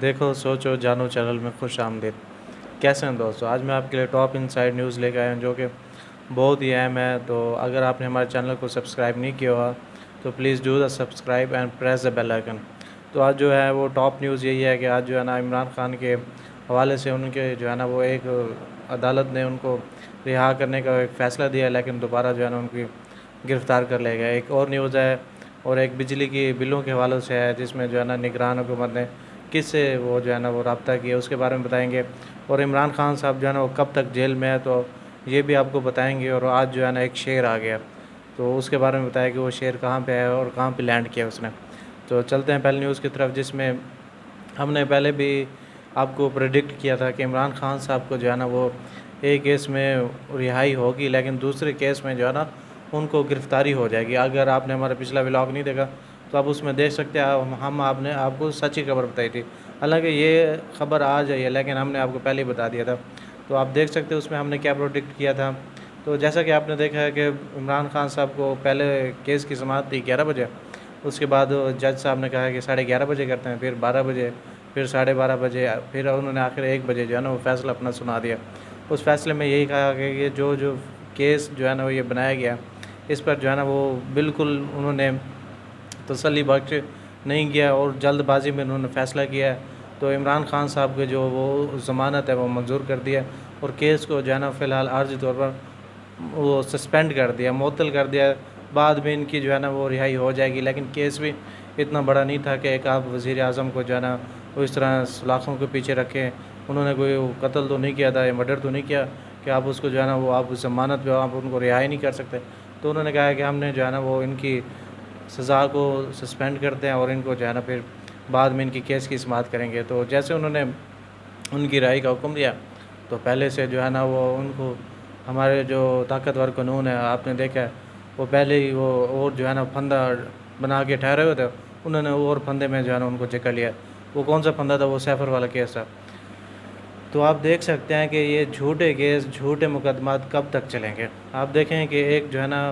دیکھو سوچو جانو چینل میں خوش آمدید۔ کیسے ہیں دوستو؟ آج میں آپ کے لیے ٹاپ انسائیڈ نیوز لے کے آیا ہوں جو کہ بہت ہی اہم ہے۔ تو اگر آپ نے ہمارے چینل کو سبسکرائب نہیں کیا ہوا تو please do the subscribe and press the bell icon. تو آج جو ہے وہ ٹاپ نیوز یہی ہے کہ آج جو ہے نا عمران خان کے حوالے سے ان کے جو ہے نا وہ ایک عدالت نے ان کو رہا کرنے کا ایک فیصلہ دیا، لیکن دوبارہ جو ہے نا ان کی گرفتار کر لے گئے۔ ایک اور نیوز ہے اور ایک بجلی کی بلوں کے حوالے سے ہے جس میں جو ہے نا نگران حکومت نے کس سے وہ جو ہے نا وہ رابطہ کیا، اس کے بارے میں بتائیں گے۔ اور عمران خان صاحب جو ہے نا وہ کب تک جیل میں ہے تو یہ بھی آپ کو بتائیں گے۔ اور آج جو ہے نا ایک شیر آ گیا تو اس کے بارے میں بتایا کہ وہ شیر کہاں پہ ہے اور کہاں پہ لینڈ کیا اس نے۔ تو چلتے ہیں پہلی نیوز کی طرف، جس میں ہم نے پہلے بھی آپ کو پریڈکٹ کیا تھا کہ عمران خان صاحب کو جو ہے نا وہ ایک کیس میں رہائی ہوگی، لیکن دوسرے کیس میں جو ہے نا ان کو گرفتاری ہو جائے گی۔ اگر آپ نے ہمارا پچھلا ولاگ نہیں دیکھا تو آپ اس میں دیکھ سکتے ہیں، ہم آپ نے آپ کو سچی خبر بتائی تھی۔ حالانکہ یہ خبر آ جائی ہے لیکن ہم نے آپ کو پہلے ہی بتا دیا تھا، تو آپ دیکھ سکتے ہیں اس میں ہم نے کیا پروڈکٹ کیا تھا۔ تو جیسا کہ آپ نے دیکھا ہے کہ عمران خان صاحب کو پہلے کیس کی سماعت تھی 11 بجے، اس کے بعد جج صاحب نے کہا کہ 11:30 بجے کرتے ہیں، پھر 12 بجے، پھر 12:30 بجے، پھر انہوں نے آخر 1 بجے جو ہے نا وہ فیصلہ اپنا سنا دیا۔ اس فیصلے میں یہی کہا کہ یہ جو کیس جو ہے نا وہ یہ بنایا گیا اس پر جو ہے نا وہ بالکل انہوں نے تسلی بخش نہیں کیا اور جلد بازی میں انہوں نے فیصلہ کیا ہے۔ تو عمران خان صاحب کے جو وہ ضمانت ہے وہ منظور کر دیا اور کیس کو جو ہے نا فی الحال عارضی طور پر وہ سسپینڈ کر دیا، معطل کر دیا۔ بعد میں ان کی جو ہے نا وہ رہائی ہو جائے گی، لیکن کیس بھی اتنا بڑا نہیں تھا کہ ایک آپ وزیر اعظم کو جو ہے نا وہ اس طرح سلاخوں کے پیچھے رکھیں۔ انہوں نے کوئی قتل تو نہیں کیا تھا یا مرڈر تو نہیں کیا کہ آپ اس کو جو ہے نا وہ آپ ضمانت پہ آپ ان کو رہائی نہیں کر سکتے۔ تو انہوں نے کہا کہ ہم نے جو ہے نا وہ ان کی سزا کو سسپینڈ کرتے ہیں اور ان کو جو ہے نا پھر بعد میں ان کی کیس کی سماعت کریں گے۔ تو جیسے انہوں نے ان کی رہائی کا حکم دیا تو پہلے سے جو ہے نا وہ ان کو ہمارے جو طاقتور قانون ہے آپ نے دیکھا ہے وہ پہلے ہی وہ اور جو ہے نا پھندا بنا کے ٹھہرے ہوئے تھے، انہوں نے اور پھندے میں جو ہے نا ان کو جکڑ لیا۔ وہ کون سا پھندا تھا؟ وہ سیفر والا کیس تھا۔ تو آپ دیکھ سکتے ہیں کہ یہ جھوٹے کیس، جھوٹے مقدمات کب تک چلیں گے۔ آپ دیکھیں کہ ایک جو ہے نا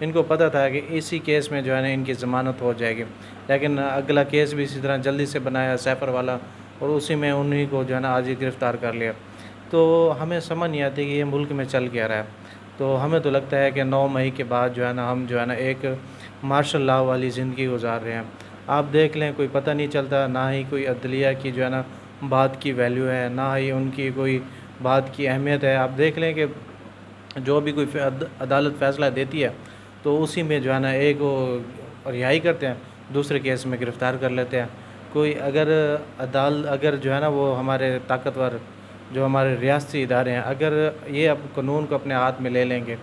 ان کو پتہ تھا کہ اسی کیس میں جو ہے نا ان کی ضمانت ہو جائے گی، لیکن اگلا کیس بھی اسی طرح جلدی سے بنایا سیفر والا اور اسی میں انہی کو جو ہے نا آج ہی گرفتار کر لیا۔ تو ہمیں سمجھ نہیں آتی کہ یہ ملک میں چل کیا رہا ہے۔ تو ہمیں تو لگتا ہے کہ 9 مئی کے بعد جو ہے نا ہم جو ہے نا ایک مارشل لاء والی زندگی گزار رہے ہیں۔ آپ دیکھ لیں کوئی پتہ نہیں چلتا، نہ ہی کوئی عدلیہ کی جو ہے نا بات کی ویلیو ہے، نہ ہی ان کی کوئی بات کی اہمیت ہے۔ آپ دیکھ لیں کہ جو بھی کوئی عدالت فیصلہ دیتی ہے تو اسی میں جو ہے نا ایک وہ رہائی کرتے ہیں، دوسرے کیس میں گرفتار کر لیتے ہیں۔ کوئی اگر جو ہے نا وہ ہمارے طاقتور جو ہمارے ریاستی ادارے ہیں اگر یہ اب قانون کو اپنے ہاتھ میں لے لیں گے،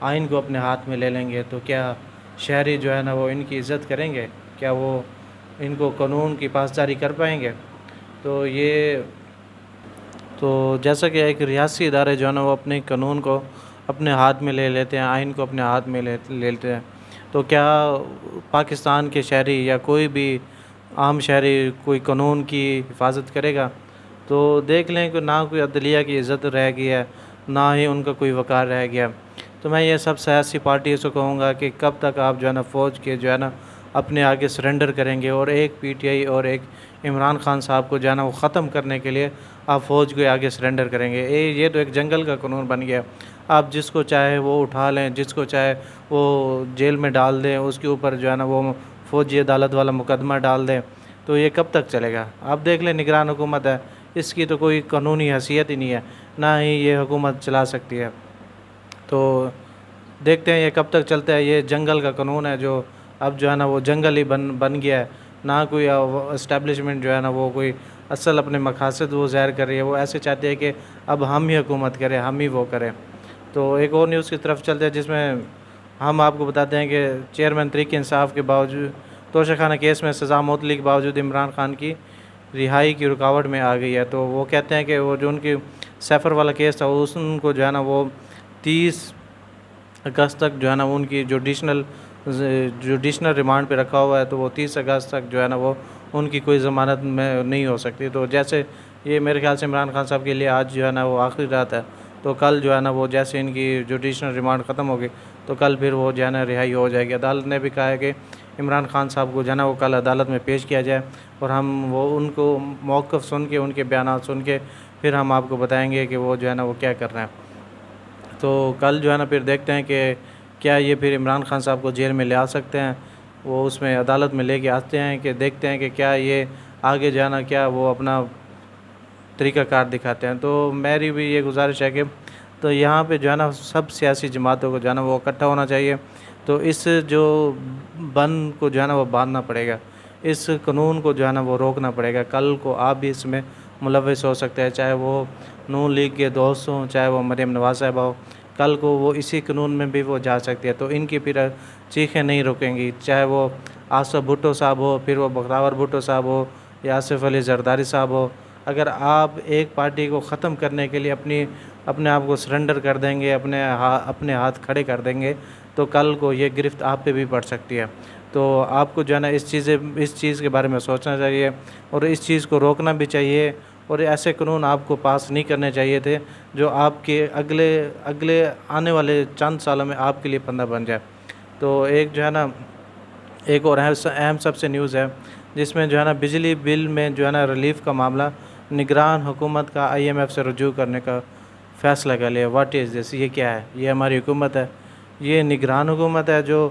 آئین کو اپنے ہاتھ میں لے لیں گے تو کیا شہری جو ہے نا وہ ان کی عزت کریں گے؟ کیا وہ ان کو قانون کی پاسداری کر پائیں گے؟ تو جیسا کہ ایک ریاستی ادارے جو ہے نا وہ اپنے قانون کو اپنے ہاتھ میں لے لیتے ہیں، آئین کو اپنے ہاتھ میں لے لیتے ہیں، تو کیا پاکستان کے شہری یا کوئی بھی عام شہری کوئی قانون کی حفاظت کرے گا؟ تو دیکھ لیں کہ نہ کوئی عدلیہ کی عزت رہ گئی ہے، نہ ہی ان کا کوئی وقار رہ گیا۔ تو میں یہ سب سیاسی پارٹیوں سے کہوں گا کہ کب تک آپ جو ہے نا فوج کے جو ہے نا اپنے آگے سرنڈر کریں گے، اور ایک پی ٹی آئی اور ایک عمران خان صاحب کو جو ہے نا وہ ختم کرنے کے لیے آپ فوج کو آگے سرنڈر کریں گے؟ یہ تو ایک جنگل کا قانون بن گیا، آپ جس کو چاہے وہ اٹھا لیں، جس کو چاہے وہ جیل میں ڈال دیں، اس کے اوپر جو ہے نا وہ فوجی عدالت والا مقدمہ ڈال دیں۔ تو یہ کب تک چلے گا؟ آپ دیکھ لیں نگران حکومت ہے، اس کی تو کوئی قانونی حیثیت ہی نہیں ہے، نہ ہی یہ حکومت چلا سکتی ہے۔ تو دیکھتے ہیں یہ کب تک چلتا ہے۔ یہ جنگل کا قانون ہے جو اب جو ہے نا وہ جنگل ہی بن گیا ہے، نہ کوئی اسٹیبلشمنٹ جو ہے نا وہ کوئی اصل اپنے مقاصد وہ ظاہر کر رہی ہے۔ وہ ایسے چاہتے ہیں کہ اب ہم ہی حکومت کریں، ہم ہی وہ کریں۔ تو ایک اور نیوز کی طرف چلتے ہیں جس میں ہم آپ کو بتاتے ہیں کہ چیئرمین تحریک انصاف کے باوجود توشہ خانہ کیس میں سزا معطلی کے باوجود عمران خان کی رہائی کی رکاوٹ میں آ گئی ہے۔ تو وہ کہتے ہیں کہ وہ جو ان کی سیفر والا کیس تھا ان کو جو ہے نا وہ 30 اگست تک جو ہے نا ان کی جوڈیشنل ریمانڈ پہ رکھا ہوا ہے، تو وہ 30 اگست تک جو ہے نا وہ ان کی کوئی ضمانت میں نہیں ہو سکتی۔ تو جیسے یہ میرے خیال سے عمران خان صاحب کے لیے آج جو ہے نا وہ آخری رات ہے، تو کل جو ہے نا وہ جیسے ان کی جوڈیشنل ریمانڈ ختم ہوگی تو کل پھر وہ جو ہے نا رہائی ہو جائے گی۔ عدالت نے بھی کہا ہے کہ عمران خان صاحب کو جو ہے نا وہ کل عدالت میں پیش کیا جائے، اور ہم وہ ان کو موقف سن کے، ان کے بیانات سن کے پھر ہم آپ کو بتائیں گے کہ وہ جو ہے نا وہ کیا کر رہے ہیں۔ تو کل جو ہے نا پھر دیکھتے ہیں کہ کیا یہ پھر عمران خان صاحب کو جیل میں لے آ سکتے ہیں، وہ اس میں عدالت میں لے کے آتے ہیں کہ دیکھتے ہیں کہ کیا یہ آگے جانا کیا وہ اپنا طریقہ کار دکھاتے ہیں۔ تو میری بھی یہ گزارش ہے کہ تو یہاں پہ جو ہے نا سب سیاسی جماعتوں کو جو ہے نا وہ اکٹھا ہونا چاہیے، تو اس جو بند کو جو ہے نا وہ باندھنا پڑے گا، اس قانون کو جو ہے نا وہ روکنا پڑے گا۔ کل کو آپ بھی اس میں ملوث ہو سکتے ہیں، چاہے وہ نون لیگ کے دوست ہوں، چاہے وہ مریم نواز صاحبہ ہو، کل کو وہ اسی قانون میں بھی وہ جا سکتی ہے، تو ان کی پھر چیخیں نہیں رکیں گی، چاہے وہ آصف بھٹو صاحب ہو، پھر وہ بختیار بھٹو صاحب ہو، یا آصف علی زرداری صاحب ہو۔ اگر آپ ایک پارٹی کو ختم کرنے کے لیے اپنے آپ کو سرنڈر کر دیں گے، اپنے ہاتھ کھڑے کر دیں گے، تو کل کو یہ گرفت آپ پہ بھی پڑ سکتی ہے۔ تو آپ کو جو ہے نا اس چیز کے بارے میں سوچنا چاہیے، اور اس چیز کو روکنا بھی چاہیے، اور ایسے قانون آپ کو پاس نہیں کرنے چاہیے تھے جو آپ کے اگلے آنے والے چند سالوں میں آپ کے لیے پندہ بن جائے۔ تو ایک جو ہے نا ایک اور اہم سب سے نیوز ہے، جس میں جو ہے نا بجلی بل میں جو ہے نا ریلیف کا معاملہ نگران حکومت کا IMF سے رجوع کرنے کا فیصلہ کر لیا۔ واٹ از دس؟ یہ کیا ہے؟ یہ ہماری حکومت ہے، یہ نگران حکومت ہے جو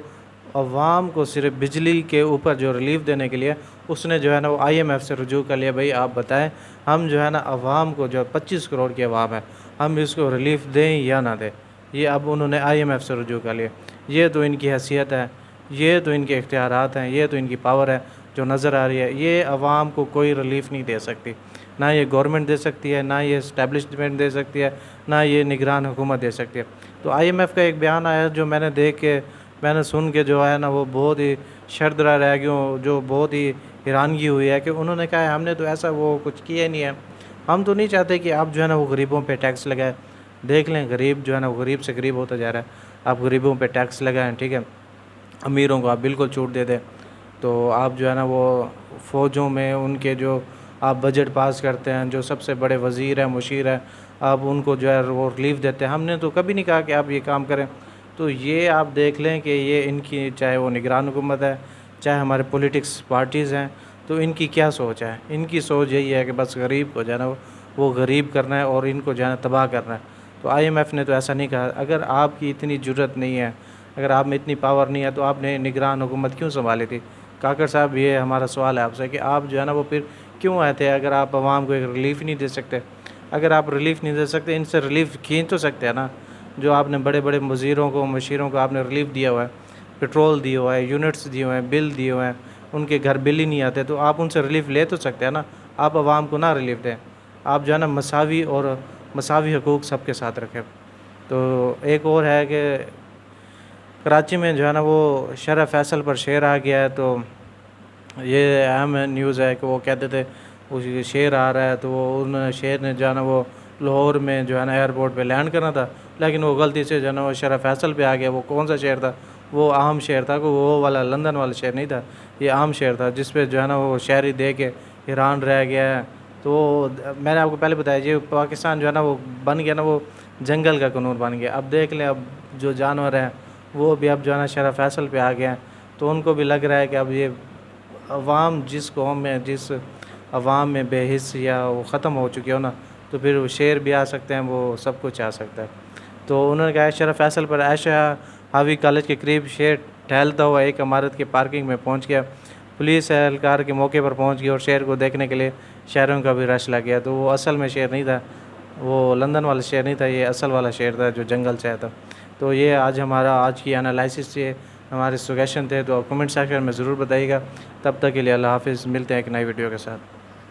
عوام کو صرف بجلی کے اوپر جو ریلیف دینے کے لیے اس نے جو ہے نا وہ IMF سے رجوع کر لیا۔ بھائی آپ بتائیں، ہم جو ہے نا عوام کو جو 25 کروڑ کی عوام ہے، ہم اس کو ریلیف دیں یا نہ دیں؟ یہ اب انہوں نے IMF سے رجوع کر لیا۔ یہ تو ان کی حیثیت ہے، یہ تو ان کے اختیارات ہیں، یہ تو ان کی پاور ہے جو نظر آ رہی ہے۔ یہ عوام کو کوئی ریلیف نہیں دے سکتی، نہ یہ گورنمنٹ دے سکتی ہے، نہ یہ اسٹیبلشمنٹ دے سکتی ہے، نہ یہ نگران حکومت دے سکتی ہے۔ تو IMF کا ایک بیان آیا جو میں نے سن کے جو ہے نا وہ بہت ہی شردرا رہ گیا ہوں، جو بہت ہی حیرانگی ہوئی ہے کہ انہوں نے کہا ہے ہم نے تو ایسا وہ کچھ کیا نہیں ہے، ہم تو نہیں چاہتے کہ آپ جو ہے نا وہ غریبوں پہ ٹیکس لگائیں۔ دیکھ لیں غریب جو ہے نا وہ غریب سے غریب ہوتا جا رہا ہے، آپ غریبوں پہ ٹیکس لگائیں، ٹھیک ہے، امیروں کو آپ بالکل چھوٹ دے دیں۔ تو آپ جو ہے نا وہ فوجوں میں ان کے جو آپ بجٹ پاس کرتے ہیں، جو سب سے بڑے وزیر ہیں، مشیر ہیں، آپ ان کو جو ہے وہ ریلیف دیتے ہیں۔ ہم نے تو کبھی نہیں کہا کہ آپ یہ کام کریں۔ تو یہ آپ دیکھ لیں کہ یہ ان کی چاہے وہ نگران حکومت ہے، چاہے ہمارے پولیٹکس پارٹیز ہیں، تو ان کی کیا سوچ ہے؟ ان کی سوچ یہی ہے کہ بس غریب کو جو ہے نا وہ غریب کرنا ہے اور ان کو جو ہے نا تباہ کرنا ہے۔ تو IMF نے تو ایسا نہیں کہا۔ اگر آپ کی اتنی جرت نہیں ہے، اگر آپ میں اتنی پاور نہیں ہے، تو آپ نے نگران حکومت کیوں سنبھالی تھی؟ کاکڑ صاحب، یہ ہمارا سوال ہے آپ سے کہ آپ جو ہے نا وہ پھر کیوں آئے تھے اگر آپ عوام کو ایک ریلیف نہیں دے سکتے؟ اگر آپ ریلیف نہیں دے سکتے، ان سے ریلیف کھینچ تو سکتے ہیں نا۔ جو آپ نے بڑے بڑے وزیروں کو، مشیروں کو آپ نے ریلیف دیا ہوا ہے، پیٹرول دیا ہوا ہے، یونٹس دیے ہوئے ہیں، بل دیے ہوئے ہیں، ان کے گھر بل ہی نہیں آتے، تو آپ ان سے ریلیف لے تو سکتے ہیں نا۔ آپ عوام کو نہ ریلیف دیں، آپ جو ہے نا مساوی حقوق سب کے ساتھ رکھیں۔ تو ایک اور ہے کہ کراچی میں جو ہے نا وہ شرح فیصل پر شیر آ گیا ہے، تو یہ اہم نیوز ہے کہ وہ کہتے تھے وہ شیر آ رہا ہے، تو وہ شیر نے جو ہے نا وہ لاہور میں جو ہے نا ایئرپورٹ پہ لینڈ کرنا تھا، لیکن وہ غلطی سے جو ہے نا وہ شرح فیصل پہ آ گیا۔ وہ کون سا شیر تھا؟ وہ عام شیر تھا، کہ وہ والا لندن والا شیر نہیں تھا، یہ عام شیر تھا، جس پہ جو ہے نا وہ شہری دے کے حیران رہ گیا ہے۔ تو میں نے آپ کو پہلے بتایا یہ پاکستان جو ہے نا وہ بن گیا نا وہ جنگل کا قانون بن گیا۔ اب دیکھ لیں، اب جو جانور ہیں وہ بھی اب جو ہے نا شرح فیصل پہ آ گئے ہیں، تو ان کو بھی لگ رہا ہے کہ اب یہ عوام جس قوم میں، جس عوام میں بے حس یا وہ ختم ہو چکی ہو نا، تو پھر وہ شیر بھی آ سکتے ہیں، وہ سب کچھ آ سکتا ہے۔ تو انہوں نے کہا شرح فیصل پر عائشہ حاوی کالج کے قریب شیر ٹہلتا ہوا ایک عمارت کی پارکنگ میں پہنچ گیا۔ پولیس اہلکار کے موقع پر پہنچ گئی اور شیر کو دیکھنے کے لیے شہریوں کا بھی رش لگ گیا۔ تو وہ اصل میں شیر نہیں تھا، وہ لندن والا شیر نہیں تھا، یہ اصل والا شیر تھا جو جنگل سے آیا تھا۔ تو یہ آج کی انالائسس سے ہمارے سجیشن تھے، تو کمنٹ سیکشن میں ضرور بتائیے گا۔ تب تک کے لیے اللہ حافظ، ملتے ہیں ایک نئی ویڈیو کے ساتھ۔